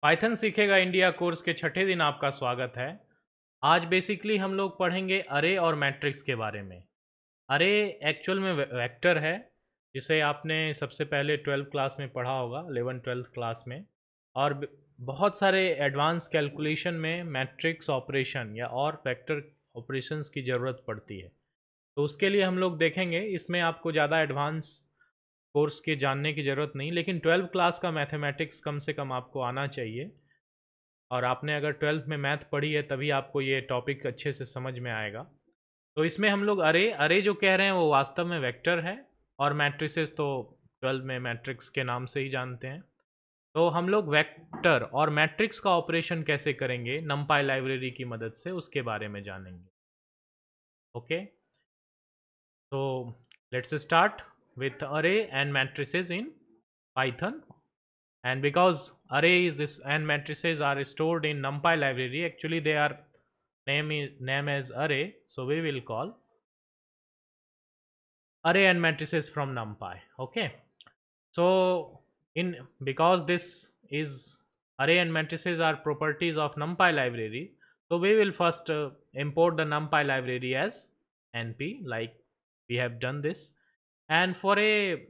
Python सीखेगा India course के छठे दिन आपका स्वागत है। आज बेसिकली हम लोग पढ़ेंगे अरे और मैट्रिक्स के बारे में। अरे एक्चुअल में वेक्टर है, जिसे आपने सबसे पहले 12th क्लास में पढ़ा होगा, 11th-12th क्लास में। और बहुत सारे एडवांस कैलकुलेशन में मैट्रिक्स ऑपरेशन या और वेक्टर ऑपरेशंस की ज़रूरत पड़ती है। तो उसके लिए हम लोग देखेंगे, इसमें आपको ज़्यादा एडवांस कोर्स के जानने की ज़रूरत नहीं, लेकिन 12th क्लास का मैथमेटिक्स कम से कम आपको आना चाहिए। और आपने अगर 12th में मैथ पढ़ी है तभी आपको ये टॉपिक अच्छे से समझ में आएगा। तो इसमें हम लोग अरे अरे जो कह रहे हैं वो वास्तव में वेक्टर है, और मैट्रिसेस तो 12 में मैट्रिक्स के नाम से ही जानते हैं। तो हम लोग वेक्टर और मैट्रिक्स का ऑपरेशन कैसे करेंगे नमपाई लाइब्रेरी की मदद से, उसके बारे में जानेंगे। ओके, तो let's start with array and matrices in Python. And because arrays and matrices are stored in NumPy library, actually they are name as array, so we will call array and matrices from NumPy. Okay, so in because this is array and matrices are properties of NumPy libraries, so we will first import the NumPy library as np, like we have done this. And for a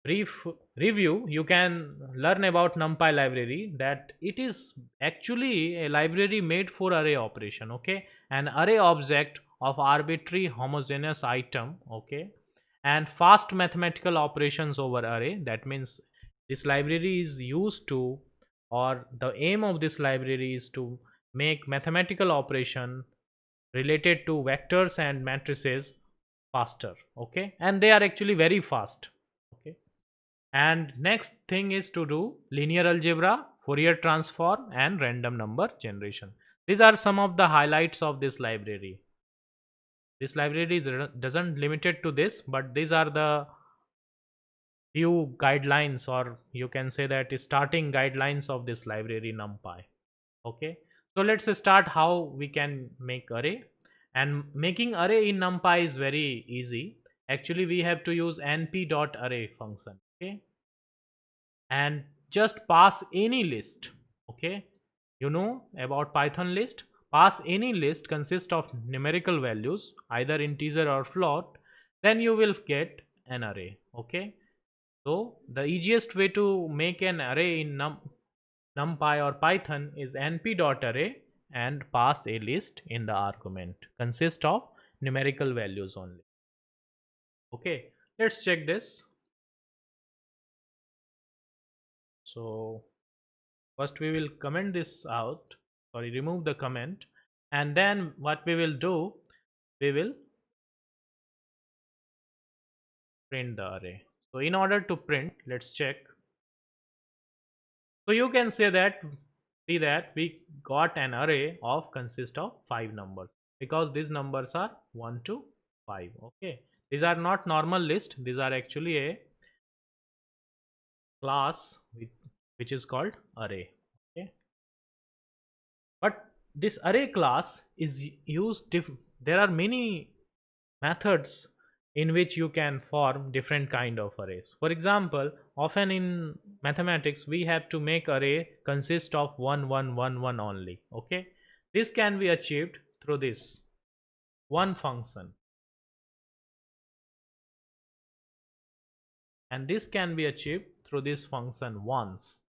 brief review, you can learn about NumPy library, that it is actually a library made for array operation. Okay, an array object of arbitrary homogeneous item. Okay, and fast mathematical operations over array. That means this library is used to, or the aim of this library is to make mathematical operation related to vectors and matrices faster. Okay, and they are actually very fast. Okay, and next thing is to do linear algebra, Fourier transform, and random number generation. These are some of the highlights of this library. This library doesn't limited to this, but these are the few guidelines, or you can say that starting guidelines of this library NumPy. Okay, so let's start how we can make array. And making array in NumPy is very easy. Actually, we have to use np.array function. Okay, and just pass any list. Okay, you know about Python list. Pass any list consists of numerical values, either integer or float, then you will get an array. Okay, so the easiest way to make an array in NumPy or Python is np.array and pass a list in the argument consist of numerical values only. Okay, let's check this. So first we will comment this out, sorry, remove the comment, and then what we will do, we will print the array. So in order to print, let's check. So you can see that we got an array of consist of 5 numbers, because these numbers are 1 to 5. Okay, these are not normal list, these are actually a class which is called array. Okay, but this array class is used there are many methods in which you can form different kind of arrays. For example, often in mathematics we have to make array consist of 1 1 1 1 only. Okay, this can be achieved through this one function, and this can be achieved through this function once.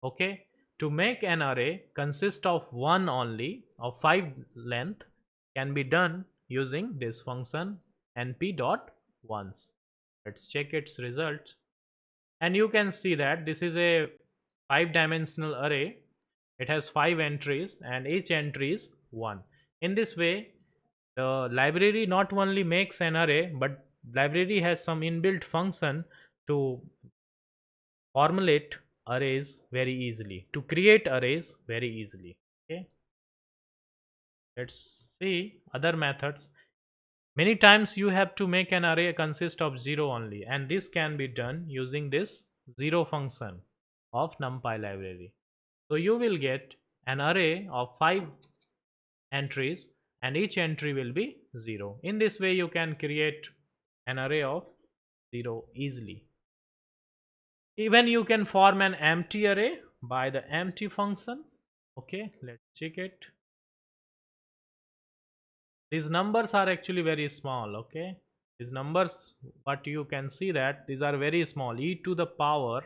Okay, to make an array consist of 1 only of 5 length can be done using this function np dot once. Let's check its results, and you can see that this is a 5-dimensional array. It has 5 entries and each entry is 1. In this way, the library not only makes an array, but library has some inbuilt function to formulate arrays very easily, to create arrays very easily. Okay, let's see other methods. Many times you have to make an array consist of 0 only, and this can be done using this 0 function of NumPy library. So you will get an array of 5 entries and each entry will be 0. In this way you can create an array of 0 easily. Even you can form an empty array by the empty function. Okay, let's check it. These numbers are actually very small. Okay, these numbers, what you can see that these are very small. E to the power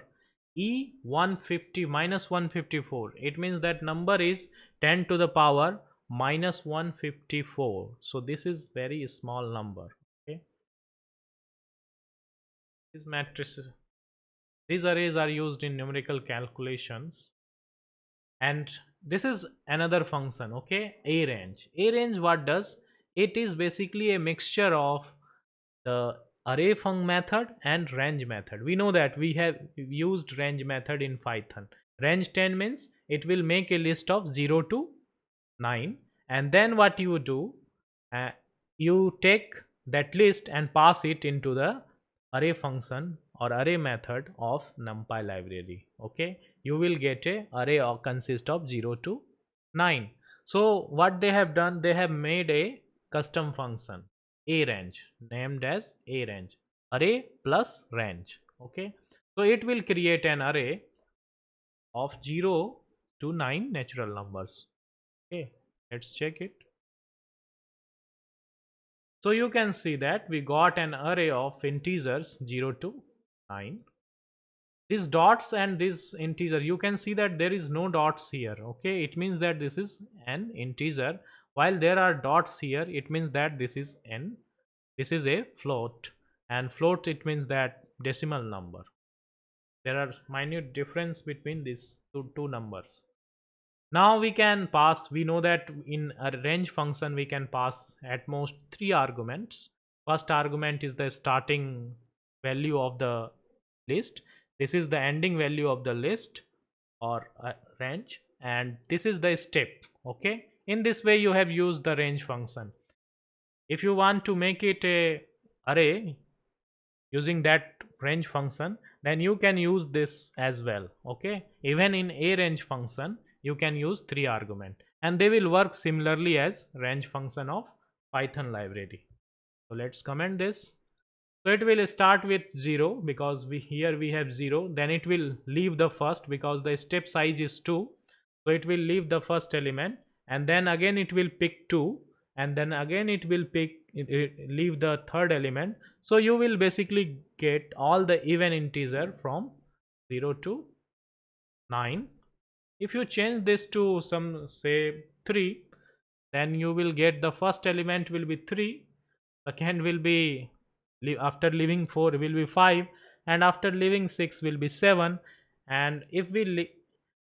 e 150 minus 154, it means that number is 10 to the power minus 154. So this is very small number. Okay, these matrices, these arrays are used in numerical calculations. And this is another function. Okay, a range what does, it is basically a mixture of the array func method and range method. We know that we have used range method in Python. Range 10 means it will make a list of 0 to 9, and then what you do, uh, you take that list and pass it into the array function or array method of NumPy library. Okay, you will get a array or consist of 0 to 9. So what they have done, they have made a custom function arange, named as arange, array plus range. Okay, so it will create an array of 0 to 9 natural numbers. Okay, let's check it. So you can see that we got an array of integers 0 to 9. These dots and this integer, you can see that there is no dots here. Okay, it means that this is an integer, while there are dots here, it means that this is a float, and float, it means that decimal number. There are minute difference between these two numbers. Now we can pass, we know that in a range function we can pass at most 3 arguments. First argument is the starting value of the list. This is the ending value of the list or range, and this is the step. Okay, in this way you have used the range function. If you want to make it a array using that range function, then you can use this as well. Okay, even in a range function you can use 3 argument, and they will work similarly as range function of Python library. So let's comment this. So it will start with 0 because here we have 0, then it will leave the first because the step size is 2. So it will leave the first element, and then again it will pick 2, and then again it will leave the third element. So you will basically get all the even integer from 0 to 9. If you change this to some say 3, then you will get the first element will be 3, second will be, after leaving 4 will be 5, and after leaving 6 will be 7, and if we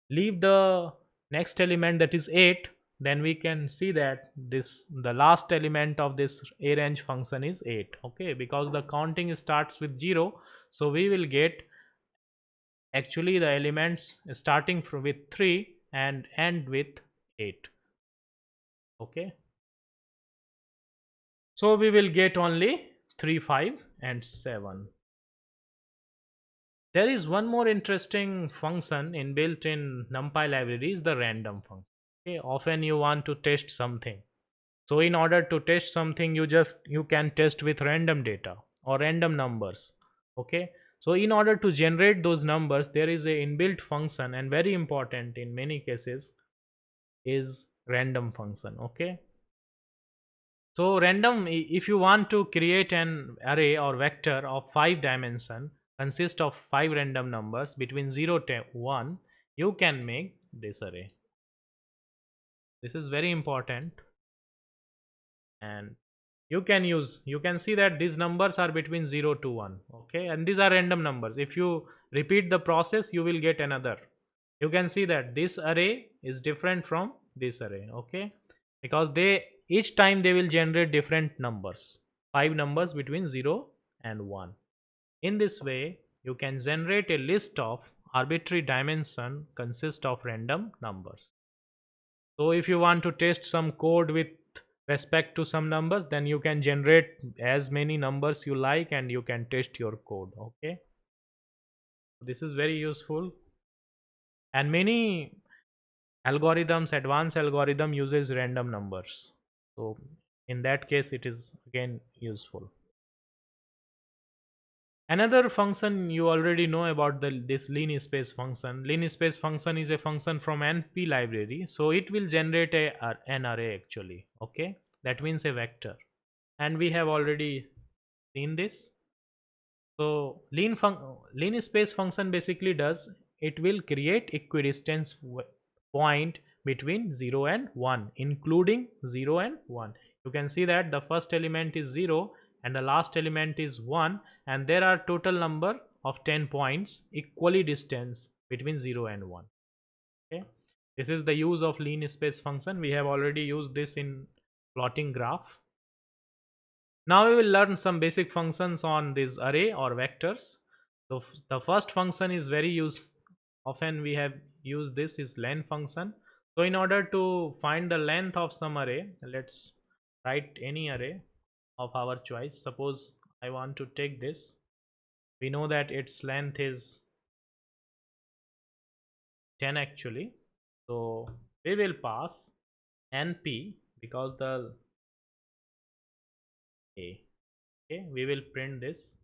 leave the next element, that is 8, then we can see that the last element of this arange function is 8. Okay, because the counting starts with 0, so we will get actually the elements starting with 3 and end with 8. Okay, so we will get only 3, 5 and 7. There is one more interesting function inbuilt in NumPy library, is the random function. Okay, often you want to test something. So in order to test something, you can test with random data or random numbers. Okay, so in order to generate those numbers, there is a inbuilt function, and very important in many cases is random function. Okay, so random, if you want to create an array or vector of 5 dimension, consist of 5 random numbers between 0 to 1, you can make this array. This is very important, and you can see that these numbers are between 0 to 1. Okay, and these are random numbers. If you repeat the process, you will get another. You can see that this array is different from this array. Okay, because each time they will generate different numbers, 5 numbers between 0 and 1. In this way you can generate a list of arbitrary dimension consist of random numbers. So if you want to test some code with respect to some numbers, then you can generate as many numbers you like and you can test your code. Okay, this is very useful, and many algorithms, advanced algorithm uses random numbers. So in that case it is again useful. Another function you already know about this linear space function. Linear space function is a function from NP library, so it will generate an array actually. Okay, that means a vector, and we have already seen this. So linear space function basically does, it will create equidistance point between 0 and 1, including 0 and 1. You can see that the first element is 0 and the last element is 1, and there are total number of 10 points equally distance between 0 and 1. Okay, this is the use of linear space function. We have already used this in plotting graph. Now we will learn some basic functions on this array or vectors. So the first function is very often we have used this is len function. So in order to find the length of some array, let's write any array of our choice. Suppose I want to take this. We know that its length is 10 actually. So we will pass np because the a. Okay, we will print this,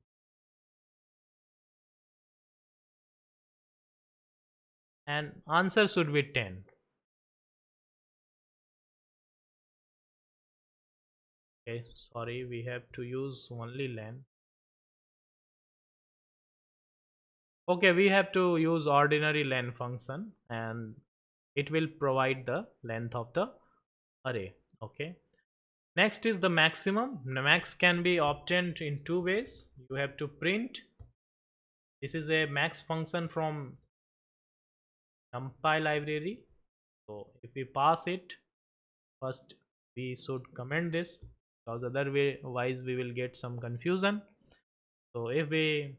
and answer should be 10. Okay, sorry, we have to use only len. Okay, we have to use ordinary len function, and it will provide the length of the array. Okay, next is the maximum. The max can be obtained in two ways. You have to print. This is a max function from numpy library. So if we pass it, first we should comment this, because otherwise we will get some confusion. So if we,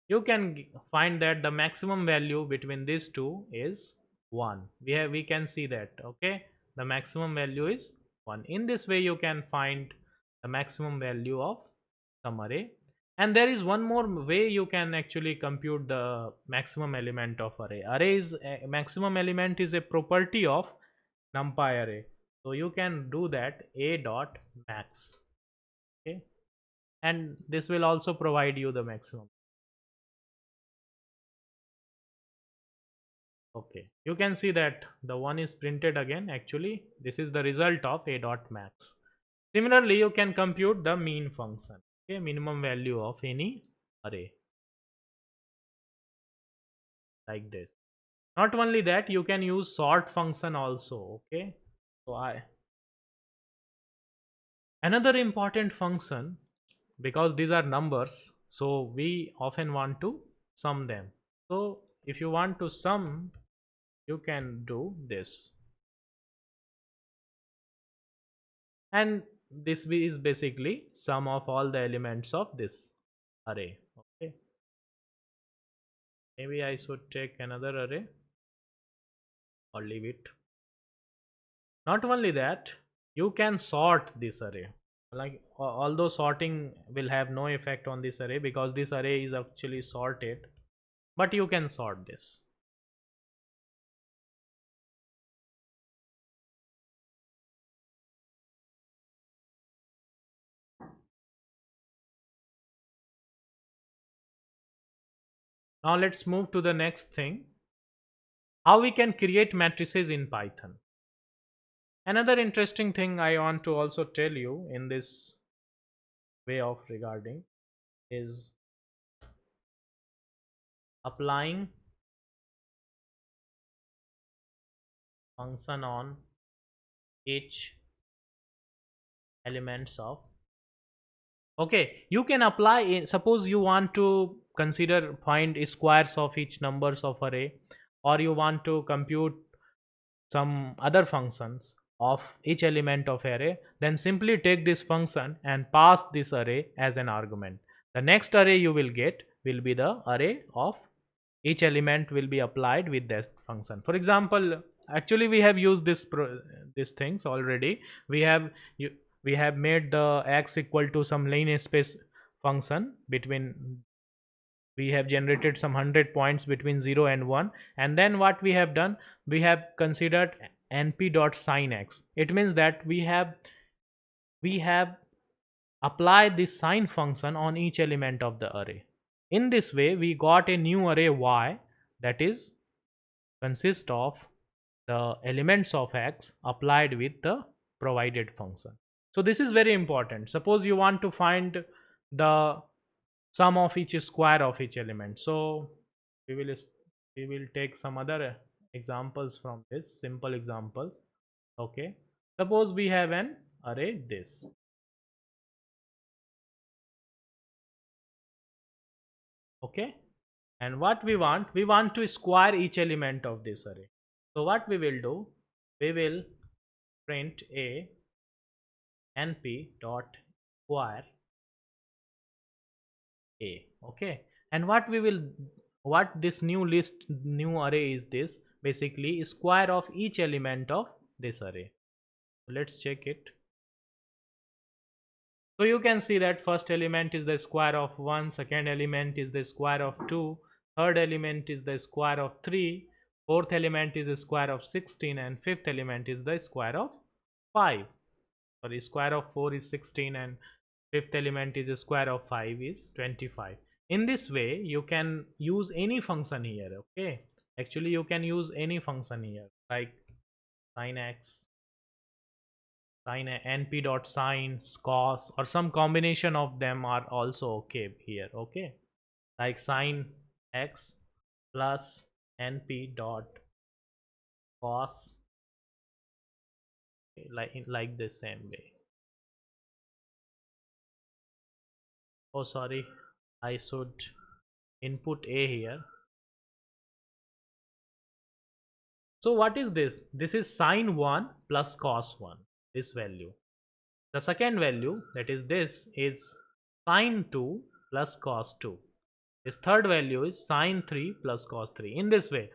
you can find that the maximum value between these two is 1. We can see that. Okay, the maximum value is 1. In this way you can find the maximum value of some array. And there is one more way you can actually compute the maximum element of array. Maximum element is a property of numpy array, so you can do that a dot max. Okay, and this will also provide you the maximum. Okay, you can see that the one is printed again. Actually, this is the result of a dot max. Similarly, you can compute the mean function. Okay, minimum value of any array, like this. Not only that, you can use sort function also. Okay, so another important function, because these are numbers, so we often want to sum them. So if you want to sum, you can do this, and this is basically sum of all the elements of this array. Okay, maybe I should take another array or leave it. Not only that, you can sort this array. Like although sorting will have no effect on this array because this array is actually sorted, but you can sort this. Now let's move to the next thing, how we can create matrices in Python. Another interesting thing I want to also tell you in this way of regarding is applying function on each elements of. Okay, you can apply suppose you want to consider find squares of each numbers of array, or you want to compute some other functions of each element of array, then simply take this function and pass this array as an argument. The next array you will get will be the array of each element will be applied with this function. For example, actually we have used these things already. We have made the x equal to some linear space function between, we have generated some 100 points between 0 and 1, and then what we have done, we have considered np dot sin x. It means that we have apply this sign function on each element of the array. In this way, we got a new array y that is consists of the elements of x applied with the provided function. So this is very important. Suppose you want to find the sum of each square of each element. So we will we will take some other examples from this, simple examples. Okay, suppose we have an array this. Okay, and what we want to square each element of this array. So what we will do, we will print a np dot square a. Okay, and what this new array is, this basically square of each element of this array. Let's check it. So you can see that first element is the square of 1, second element is the square of 2, third element is the square of 3, fourth element is the square of 16, and fifth element is the square of 5. Sorry, square of 4 is 16 and fifth element is the square of 5 is 25. In this way you can use any function here. Okay, actually you can use any function here like sin x, sin np dot sin, cos, or some combination of them are also okay here. Okay, like sin x plus np dot cos, okay, like the same way. Oh sorry, I should input a here. So what is this? This is sin 1 plus cos 1, this value. The second value, that is this, is sin 2 plus cos 2. This third value is sin 3 plus cos 3. In this way,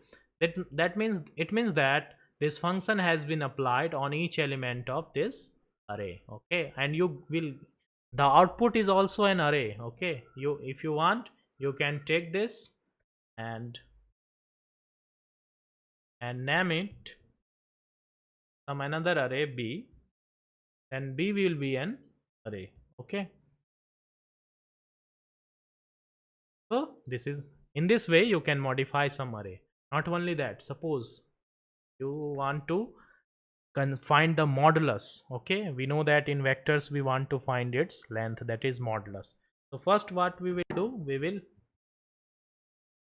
that means it means that this function has been applied on each element of this array. Okay, and you will, the output is also an array. Okay, you, if you want, you can take this and name it some another array b, then b will be an array. Okay, so this is, in this way you can modify some array. Not only that, suppose you want to find the modulus. Okay, we know that in vectors we want to find its length, that is modulus. So first what we will do, we will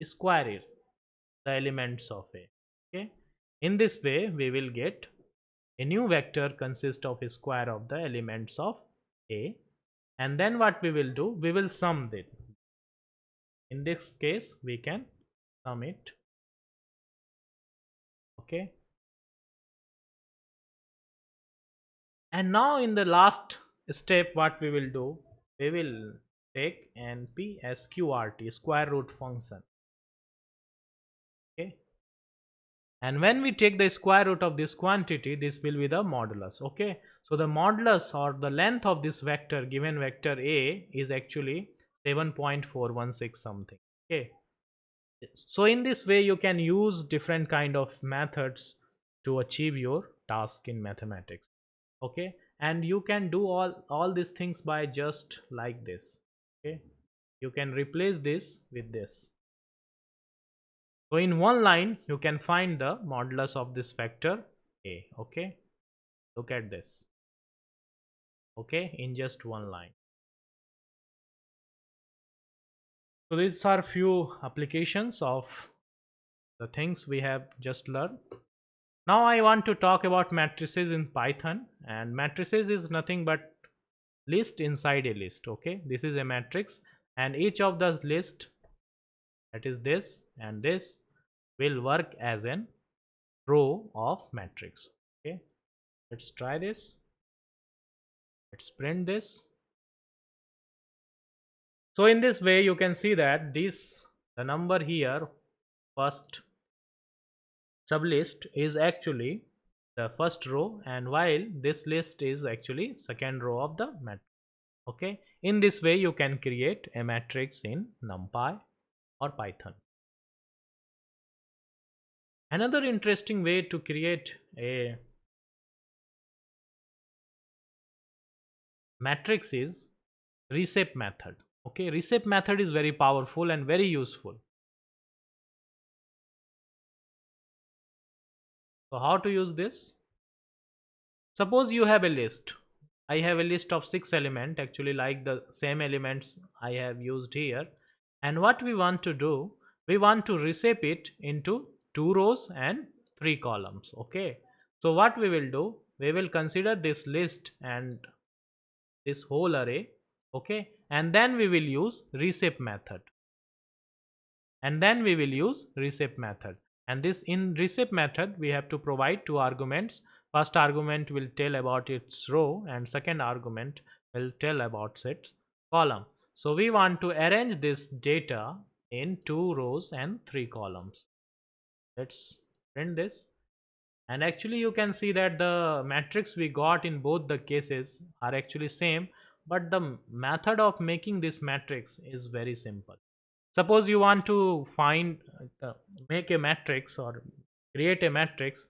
square it, the elements of a. Okay, in this way we will get a new vector consists of a square of the elements of a, and then what we will do, we will sum it. In this case we can sum it. Okay, and now in the last step what we will do, we will take np sqrt, square root function. Okay, and when we take the square root of this quantity, this will be the modulus. Okay, so the modulus or the length of this vector, given vector a, is actually 7.416 something. Okay, so in this way you can use different kind of methods to achieve your task in mathematics. Okay, and you can do all these things by just like this. Okay, you can replace this with this. So in one line you can find the modulus of this vector a. Okay, look at this. Okay, in just one line. So these are few applications of the things we have just learned. Now I want to talk about matrices in Python, and matrices is nothing but list inside a list. Okay, this is a matrix, and each of the list, that is this and this, will work as an row of matrix. Okay, let's try this. Let's print this. So in this way you can see that this, the number here, first sublist, is actually the first row, and while this list is actually second row of the matrix. Okay, in this way you can create a matrix in NumPy or Python. Another interesting way to create a matrix is reshape method. Okay, reshape method is very powerful and very useful. So how to use this? Suppose you have a list. I have a list of 6 elements, actually like the same elements I have used here. And what we want to do, we want to reshape it into 2 rows and 3 columns. Okay. So what we will do, we will consider this list and this whole array. Okay. And then we will use reshape method. And then we will use reshape method. And this in reshape method we have to provide 2 arguments. First argument will tell about its row and second argument will tell about its column. So we want to arrange this data in 2 rows and 3 columns. Let's print this, and actually you can see that the matrix we got in both the cases are actually same, but the method of making this matrix is very simple. Suppose you want to find make a matrix or create a matrix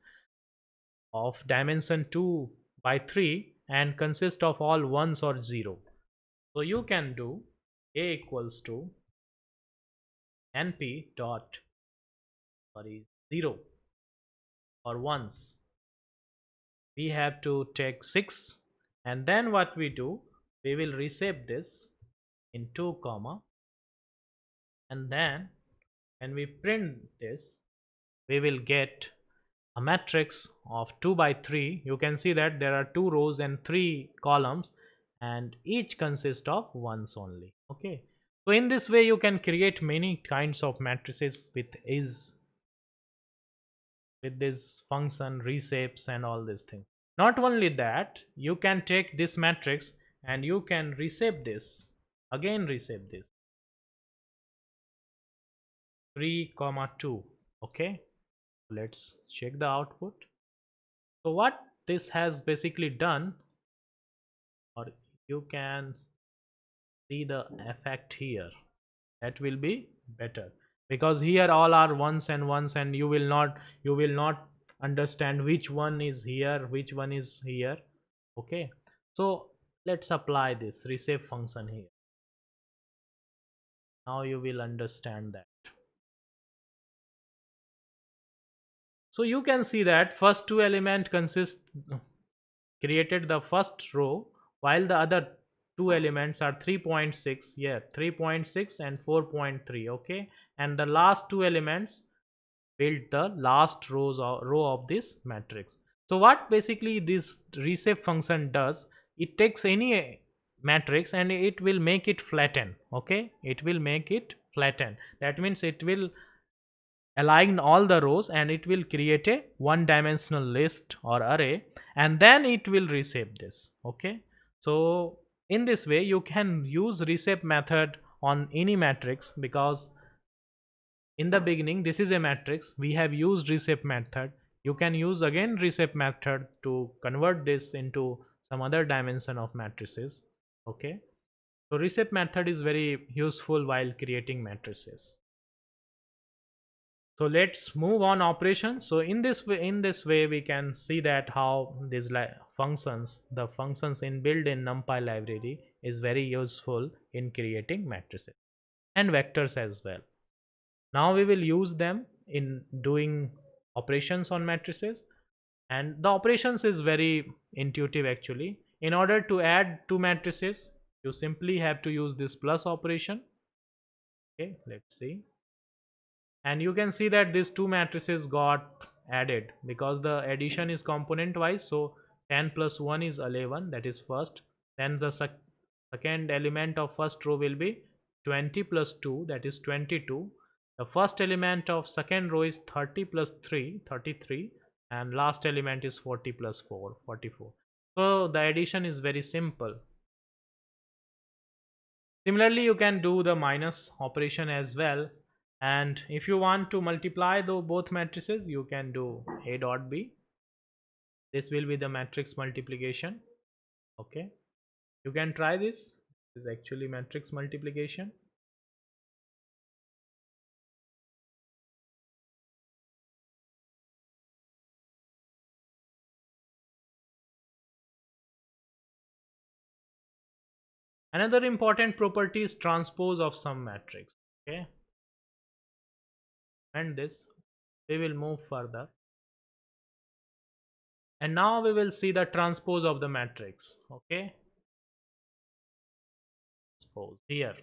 of dimension 2 by 3 and consist of all ones or 0. So you can do a equals to np dot 0 or ones. We have to take 6, and then what we do, we will reshape this in 2 comma, and then when we print this we will get a matrix of 2 by 3. You can see that there are 2 rows and 3 columns and each consists of ones only. Okay, so in this way you can create many kinds of matrices with this function reshapes and all these things. Not only that, you can take this matrix and you can reshape this, again reshape this 3 comma 2. Okay, let's check the output. So what this has basically done, or you can see the effect here, that will be better because here all are ones and ones and you will not understand which one is here, which one is here. Okay, so let's apply this reshape function here. Now you will understand that. So you can see that first 2 element consist created the first row, while the other 2 elements are 3.6, yeah, 3.6 and 4.3. Okay, and the last 2 elements build the last row of this matrix. So what basically this reshape function does, it takes any matrix and it will make it flatten. Okay, it will make it flatten. That means it will align all the rows and it will create a one dimensional list or array, and then it will reshape this. Okay, so in this way you can use reshape method on any matrix, because in the beginning this is a matrix, we have used reshape method. You can use again reshape method to convert this into some other dimension of matrices. Okay, so reshape method is very useful while creating matrices. So let's move on operations. So in this way we can see that how these functions, the functions inbuilt in NumPy library is very useful in creating matrices and vectors as well. Now we will use them in doing operations on matrices, and the operations is very intuitive actually. In order to add two matrices, you simply have to use this plus operation. Okay, let's see. And you can see that these two matrices got added because the addition is component wise. So 10 plus 1 is 11, that is first. Then the second element of first row will be 20 plus 2, that is 22. The first element of second row is 30 plus 3, 33, and last element is 40 plus 4, 44. So the addition is very simple. Similarly, you can do the minus operation as well, and if you want to multiply both matrices, you can do A dot B. This will be the matrix multiplication. Okay, you can try this. This is actually matrix multiplication. Another important property is transpose of some matrix. Okay, and this we will move further, and now we will see the transpose of the matrix. Okay, suppose here.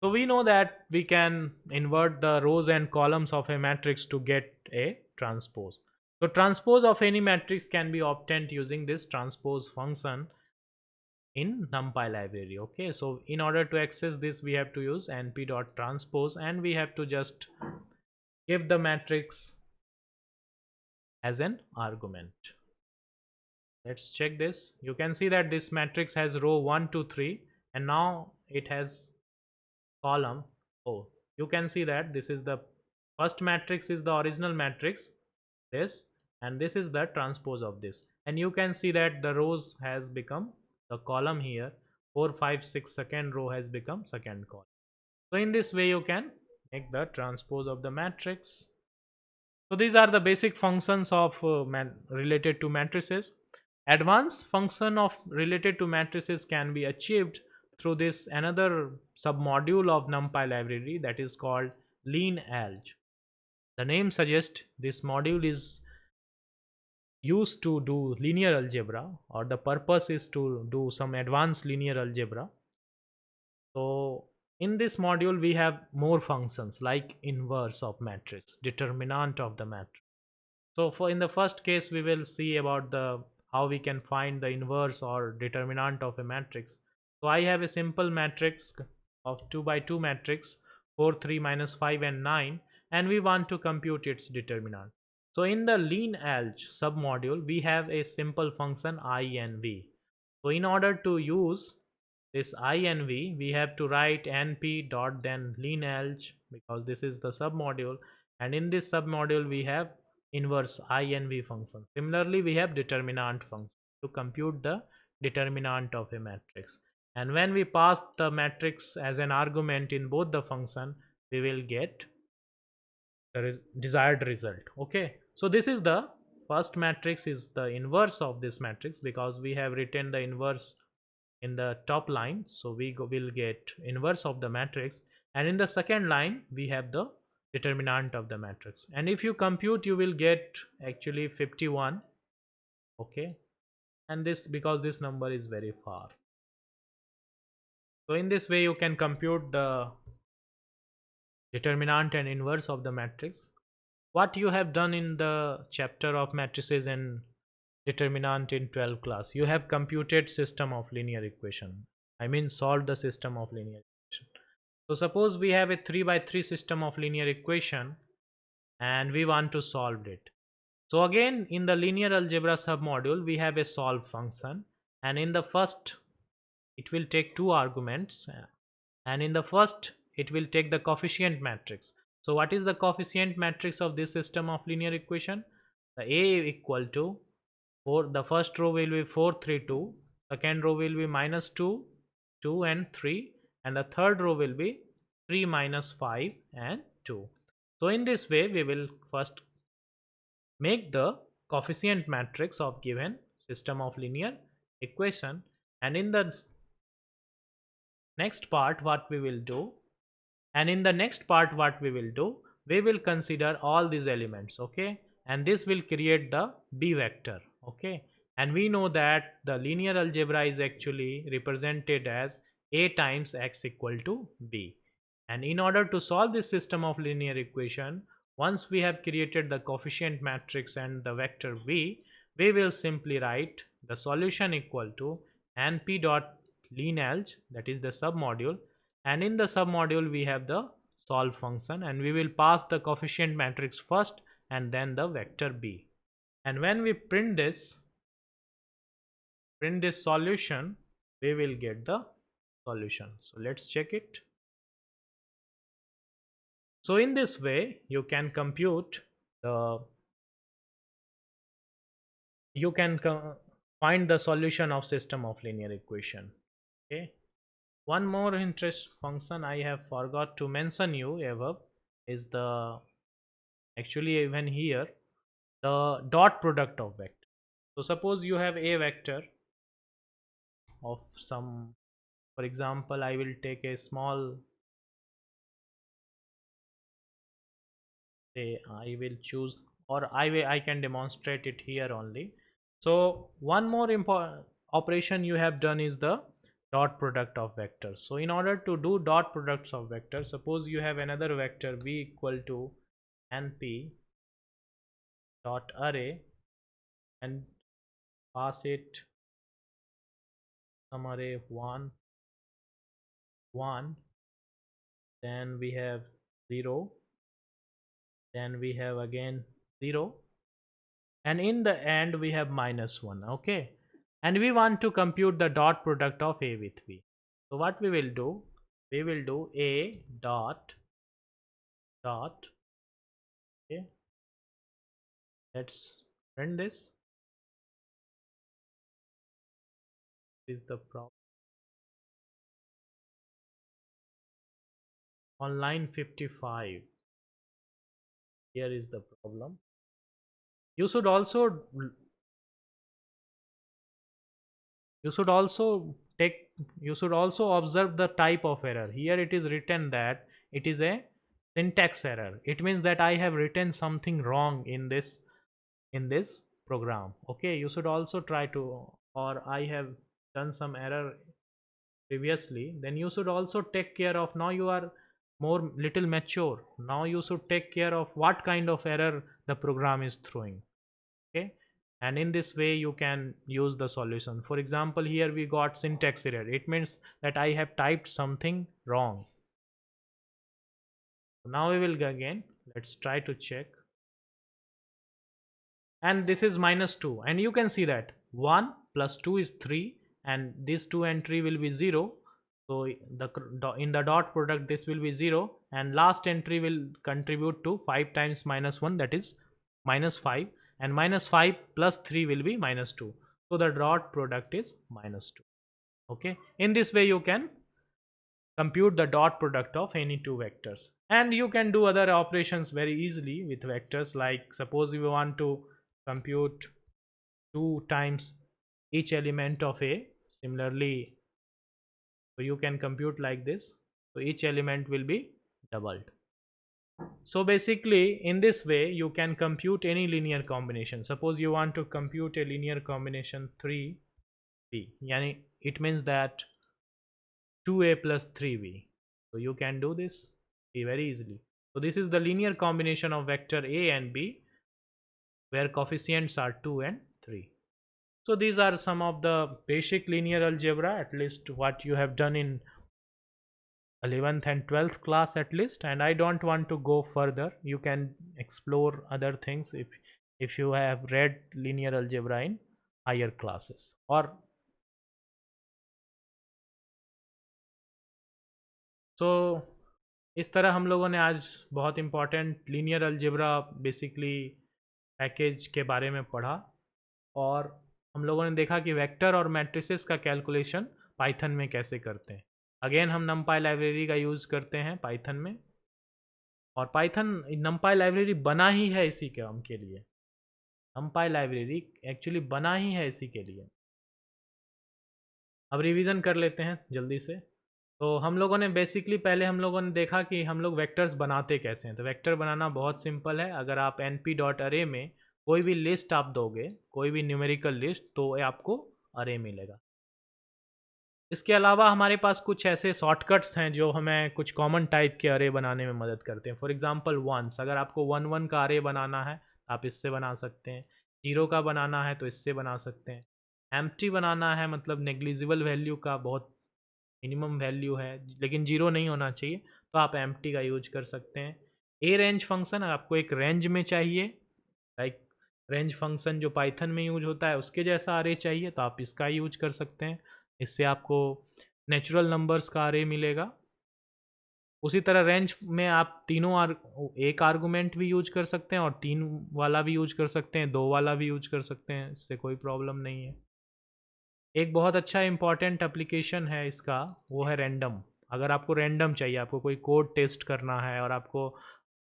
So we know that we can invert the rows and columns of a matrix to get a transpose. So transpose of any matrix can be obtained using this transpose function in NumPy library. Okay, so in order to access this, we have to use np.transpose, and we have to just give the matrix as an argument. Let's check this. You can see that this matrix has row 1 2 3, and now it has column. Oh, you can see that this is the first matrix is the original matrix, this, and this is the transpose of this, and you can see that the rows has become the column here. 4 5 6 second row has become second column. So in this way you can make the transpose of the matrix. So these are the basic functions of related to matrices. Advanced function of related to matrices can be achieved through this another submodule of NumPy library, that is called LeanAlg. The name suggests this module is used to do linear algebra, or the purpose is to do some advanced linear algebra. So in this module we have more functions like inverse of matrix, determinant of the matrix. So for in the first case we will see about the how we can find the inverse or determinant of a matrix. So I have a simple matrix of 2 by 2 matrix, 4 3 minus 5 and 9, and we want to compute its determinant. So in the LeanAlg submodule we have a simple function I and v. So in order to use this I and v, we have to write np dot then LeanAlg, because this is the submodule, and in this submodule we have inverse I and v function. Similarly, we have determinant function to compute the determinant of a matrix, and when we pass the matrix as an argument in both the function, we will get the desired result. Okay, so this is the first matrix is the inverse of this matrix, because we have written the inverse in the top line, so we will get inverse of the matrix, and in the second line we have the determinant of the matrix, and if you compute you will get actually 51. Okay, and this because this number is very far, so in this way you can compute the determinant and inverse of the matrix. What you have done in the chapter of matrices and determinant in 12th class, you have computed system of linear equation, I mean solved the system of linear equation. So suppose we have a 3 by 3 system of linear equation and we want to solve it. So again in the linear algebra submodule we have a solve function, and in the first it will take two arguments, and in the first it will take the coefficient matrix. So what is the coefficient matrix of this system of linear equation? The A equal to 4, the first row will be 4 3 2, second row will be minus 2 2 and 3, and the third row will be 3 minus 5 and 2. So in this way we will first make the coefficient matrix of given system of linear equation, and in the next part what we will do, we will consider all these elements. Okay, and this will create the b vector. Okay, and we know that the linear algebra is actually represented as a times x equal to b, and in order to solve this system of linear equation, once we have created the coefficient matrix and the vector v, we will simply write the solution equal to np dot LeanAlg, that is the submodule, and in the submodule we have the solve function, and we will pass the coefficient matrix first and then the vector b, and when we print this solution, we will get the solution. So let's check it. So in this way you can compute the find the solution of system of linear equation. Okay, one more interest function I have forgot to mention you above is the actually even here the dot product of vector. So suppose you have a vector of some, for example, I will take a small, say I will choose, or I can demonstrate it here only. So one more important operation you have done is the dot product of vectors. So in order to do dot products of vectors, suppose you have another vector v equal to np dot array and pass it some array 1 1, then we have 0, then we have again 0, and in the end we have -1. Okay, and we want to compute the dot product of a with b. So what we will do, we will do a dot dot, okay, let's run this. Is the problem on line 55? Here is the problem. You should also you should also take you should also observe the type of error. Here it is written that it is a syntax error. It means that I have written something wrong in this program. Okay, you should also try to, or I have done some error previously, then you should also take care of, now you are more little mature, now you should take care of what kind of error the program is throwing. Okay, and in this way you can use the solution. For example, here we got syntax error. It means that I have typed something wrong. Now we will go again, let's try to check, and this is -2, and you can see that 1 plus 2 is 3, and this 2 entry will be 0. So in the dot product this will be 0, and last entry will contribute to 5 times -1, that is -5, and -5 plus 3 will be -2. So the dot product is -2. Okay, in this way you can compute the dot product of any two vectors, and you can do other operations very easily with vectors. Like suppose you want to compute 2 times each element of a, similarly, so you can compute like this, so each element will be doubled. So basically in this way you can compute any linear combination. Suppose you want to compute a linear combination 3b, yani it means that 2a plus 3b. So you can do this very easily. So this is the linear combination of vector a and b where coefficients are 2 and 3. So these are some of the basic linear algebra, at least what you have done in 11th and 12th class at least, and I don't want to go further. You can explore other things if you have read linear algebra in higher classes. Or so इस तरह हम लोगों ने आज बहुत important linear algebra basically package के बारे में पढ़ा, और हम लोगों ने देखा कि वेक्टर और मैट्रिसेस का कैलकुलेशन पाइथन में कैसे करते हैं. अगेन हम नमपाई लाइब्रेरी का यूज़ करते हैं पाइथन में, और पाइथन नमपाई लाइब्रेरी बना ही है इसी काम के लिए. नमपाई लाइब्रेरी एक्चुअली बना ही है इसी के लिए. अब रिवीजन कर लेते हैं जल्दी से. तो हम लोगों ने बेसिकली पहले हम लोगों ने देखा कि हम लोग वेक्टर्स बनाते कैसे हैं. तो वेक्टर बनाना बहुत सिंपल है. अगर आप np.array में कोई भी लिस्ट आप दोगे, कोई भी न्यूमेरिकल लिस्ट, तो आपको अरे मिलेगा. इसके अलावा हमारे पास कुछ ऐसे शॉर्टकट्स हैं जो हमें कुछ कॉमन टाइप के अरे बनाने में मदद करते हैं. फॉर एग्जांपल वंस, अगर आपको 1 1 का अरे बनाना है आप इससे बना सकते हैं. 0 का बनाना है तो इससे बना सकते हैं. एम्प्टी बनाना है, मतलब नेग्लिजिबल वैल्यू का बहुत मिनिमम वैल्यू है लेकिन 0 नहीं होना चाहिए, तो आप एम्प्टी का यूज कर सकते हैं. ए रेंज फंक्शन, आपको एक रेंज में चाहिए, लाइक रेंज फंक्शन जो पाइथन में यूज होता है उसके जैसा अरे चाहिए, तो आप इसका यूज कर सकते हैं. इससे आपको नेचुरल नंबर्स का अरे मिलेगा. उसी तरह रेंज में आप एक आर्गुमेंट भी यूज कर सकते हैं, और 3 वाला भी यूज कर सकते हैं, 2 वाला भी यूज कर सकते हैं, इससे कोई प्रॉब्लम नहीं है. एक बहुत अच्छा इंपॉर्टेंट एप्लीकेशन है इसका, वो है रैंडम. अगर आपको रैंडम चाहिए, आपको कोई कोड टेस्ट करना है और आप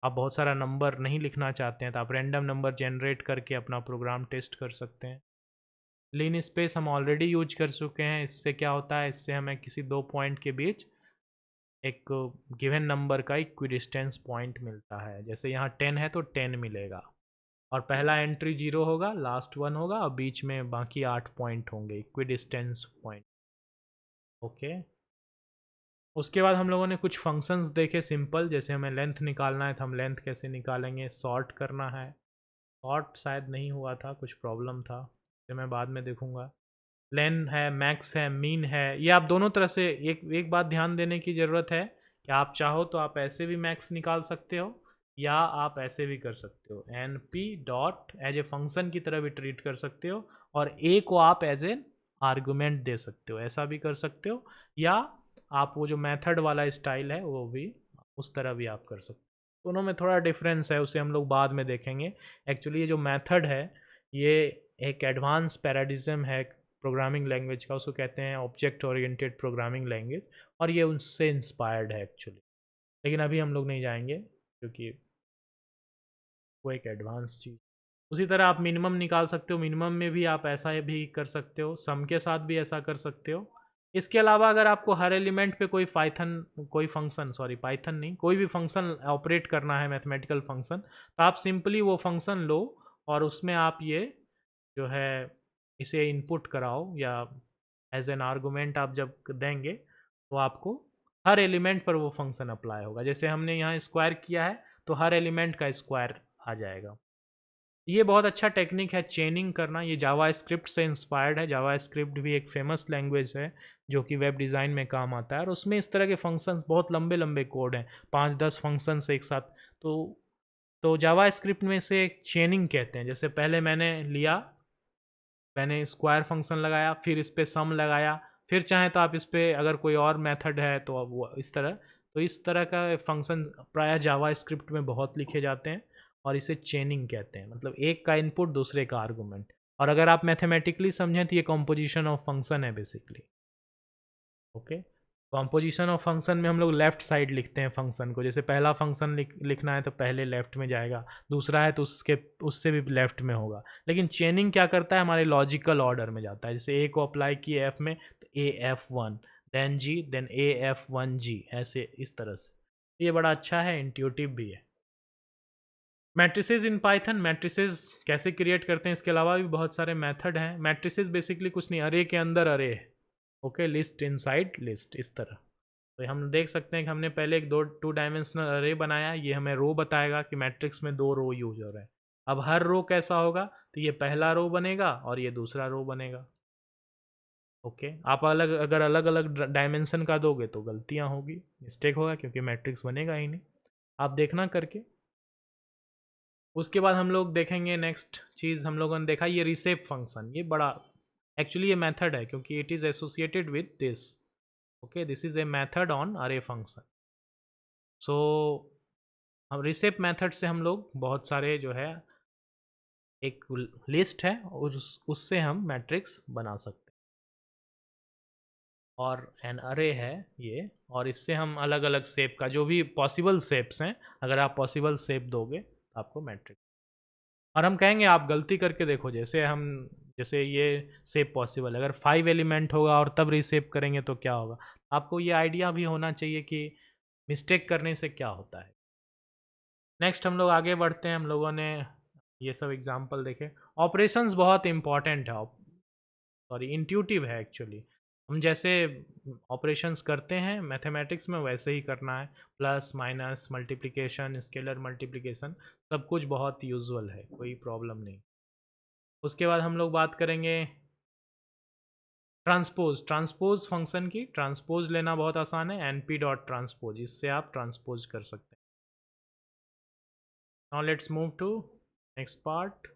बहुत सारा नंबर नहीं लिखना चाहते हैं, तो आप रैंडम नंबर जनरेट करके अपना प्रोग्राम टेस्ट कर सकते हैं. लीन स्पेस हम ऑलरेडी यूज कर चुके हैं। इससे क्या होता है, इससे हमें किसी दो पॉइंट के बीच एक गिवन नंबर का इक्विडिस्टेंस पॉइंट मिलता है। जैसे यहाँ 10 है तो 10 मिलेगा, और पहला एंट्री 0 होगा, लास्ट 1 होगा, और बीच में बाकी 8 पॉइंट होंगे, इक्विडिस्टेंस पॉइंट। ओके, उसके बाद हम लोगों ने कुछ फंक्शंस देखे सिंपल। जैसे हमें लेंथ निकालना है तो हम लेंथ कैसे निकालेंगे, सॉर्ट करना है। सॉर्ट शायद नहीं हुआ था, कुछ प्रॉब्लम था, तो मैं बाद में देखूंगा। लेन है, मैक्स है, मीन है, ये आप दोनों तरह से। एक एक बात ध्यान देने की ज़रूरत है कि आप चाहो तो आप ऐसे भी मैक्स निकाल सकते हो, या आप ऐसे भी कर सकते हो, N P dot as a function की तरह भी ट्रीट कर सकते हो, और ए को आप एज एन आर्गुमेंट दे सकते हो, ऐसा भी कर सकते हो। या आप वो जो मेथड वाला स्टाइल है वो भी उस तरह भी आप कर सकते हो। दोनों में थोड़ा डिफरेंस है, उसे हम लोग बाद में देखेंगे। एक्चुअली ये जो मेथड है ये एक एडवांस पैराडिज्म है प्रोग्रामिंग लैंग्वेज का, उसको कहते हैं ऑब्जेक्ट ओरिएंटेड प्रोग्रामिंग लैंग्वेज, और ये उनसे इंस्पायर्ड है एक्चुअली। लेकिन अभी हम लोग नहीं जाएंगे क्योंकि वो एक एडवांस चीज़। उसी तरह आप मिनिमम निकाल सकते हो, मिनिमम में भी आप ऐसा भी कर सकते हो, सम के साथ भी ऐसा कर सकते हो। इसके अलावा अगर आपको हर एलिमेंट पे कोई फंक्शन, सॉरी पाइथन नहीं, कोई भी फंक्शन ऑपरेट करना है, मैथमेटिकल फंक्शन, तो आप सिंपली वो फंक्शन लो और उसमें आप ये जो है इसे इनपुट कराओ, या एज एन आर्गुमेंट आप जब देंगे तो आपको हर एलिमेंट पर वो फंक्शन अप्लाई होगा। जैसे हमने यहाँ स्क्वायर किया है तो हर एलिमेंट का स्क्वायर आ जाएगा। ये बहुत अच्छा टेक्निक है चेनिंग करना, ये जावा स्क्रिप्ट से इंस्पायर्ड है। जावा स्क्रिप्ट भी एक फेमस लैंग्वेज है जो कि वेब डिज़ाइन में काम आता है, और उसमें इस तरह के फंक्शंस, बहुत लंबे लंबे कोड हैं, 5-10 फंक्शंस एक साथ। तो जावा स्क्रिप्ट में से एक चेनिंग कहते हैं। जैसे पहले मैंने स्क्वायर फंक्शन लगाया, फिर इस पर सम लगाया, फिर चाहे तो आप इस पर अगर कोई और मेथड है तो अब वो इस तरह। तो इस तरह का फंक्शन प्रायः जावा स्क्रिप्ट में बहुत लिखे जाते हैं, और इसे चेनिंग कहते हैं, मतलब एक का इनपुट दूसरे का आर्गूमेंट। और अगर आप मैथमेटिकली समझें तो ये कॉम्पोजिशन ऑफ फंक्शन है basically. Okay, composition of function में हम लोग लेफ्ट साइड लिखते हैं फंक्शन को। जैसे पहला फंक्शन लिखना है तो पहले लेफ्ट में जाएगा, दूसरा है तो उससे भी लेफ्ट में होगा। लेकिन चेनिंग क्या करता है, हमारे लॉजिकल ऑर्डर में जाता है। जैसे ए को अप्लाई किए एफ में तो A F one, then G, then A F one G, ऐसे इस तरह से। ये बड़ा अच्छा है, इंट्यूटिव भी है। मैट्रिसेस इन पाइथन, मैट्रिसेस कैसे क्रिएट करते हैं, इसके अलावा भी बहुत सारे मेथड हैं। मैट्रिसेस बेसिकली कुछ नहीं, अरे के अंदर अरे है। ओके, लिस्ट इनसाइड लिस्ट, इस तरह। तो हम देख सकते हैं कि हमने पहले एक टू डायमेंशनल अरे बनाया, ये हमें रो बताएगा कि मैट्रिक्स में 2 रो यूज हो रहे हैं। अब हर रो कैसा होगा, तो ये पहला रो बनेगा और ये दूसरा रो बनेगा। ओके, आप अगर अलग अलग डायमेंशन का दोगे तो गलतियां होगी, मिस्टेक होगा, क्योंकि मैट्रिक्स बनेगा ही नहीं। आप देखना करके। उसके बाद हम लोग देखेंगे नेक्स्ट चीज़ हम लोगों ने देखा, ये रिसेप फंक्शन। ये बड़ा एक्चुअली ये मेथड है क्योंकि it is associated with this. Okay, this is a method on अरे फंक्शन। सो हम रिसेप मेथड से हम लोग बहुत सारे जो है एक लिस्ट है और उससे हम मैट्रिक्स बना सकते हैं, और एन अरे है ये, और इससे हम अलग अलग शेप का जो भी पॉसिबल शेप्स हैं, अगर आप पॉसिबल शेप दोगे तो आपको मैट्रिक्स। और हम कहेंगे आप गलती करके देखो, जैसे ये शेप पॉसिबल है, अगर 5 एलिमेंट होगा और तब रीशेप करेंगे तो क्या होगा। आपको ये आइडिया भी होना चाहिए कि मिस्टेक करने से क्या होता है। नेक्स्ट हम लोग आगे बढ़ते हैं। हम लोगों ने ये सब एग्जांपल देखे। ऑपरेशंस बहुत इंपॉर्टेंट है, सॉरी इंट्यूटिव है एक्चुअली। हम जैसे ऑपरेशंस करते हैं मैथमेटिक्स में वैसे ही करना है। Plus minus, multiplication, scalar multiplication, सब कुछ बहुत यूजुअल है, कोई प्रॉब्लम नहीं। उसके बाद हम लोग बात करेंगे ट्रांसपोज फंक्शन की। ट्रांसपोज लेना बहुत आसान है, एन पी डॉट ट्रांसपोज, इससे आप ट्रांसपोज कर सकते हैं। Now let's move to next part.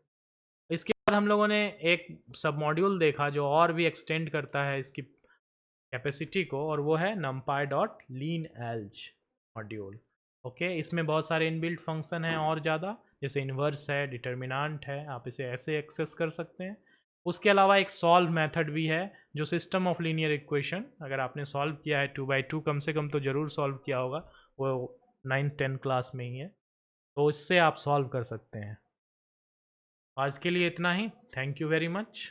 इसके बाद हम लोगों ने एक सब मॉड्यूल देखा जो और भी एक्सटेंड करता है इसकी कैपेसिटी को, और वो है numpy डॉट लीन एल्ज मॉड्यूल। ओके, इसमें बहुत सारे इनबिल्ट फंक्शन हैं और ज़्यादा, जैसे इन्वर्स है, डिटर्मिनेंट है, आप इसे ऐसे एक्सेस कर सकते हैं। उसके अलावा एक सॉल्व मेथड भी है जो सिस्टम ऑफ लीनियर इक्वेशन, अगर आपने सॉल्व किया है 2x2 कम से कम तो ज़रूर सॉल्व किया होगा, वो 9th-10th क्लास में ही है, तो इससे आप सॉल्व कर सकते हैं। आज के लिए इतना ही। Thank you very much.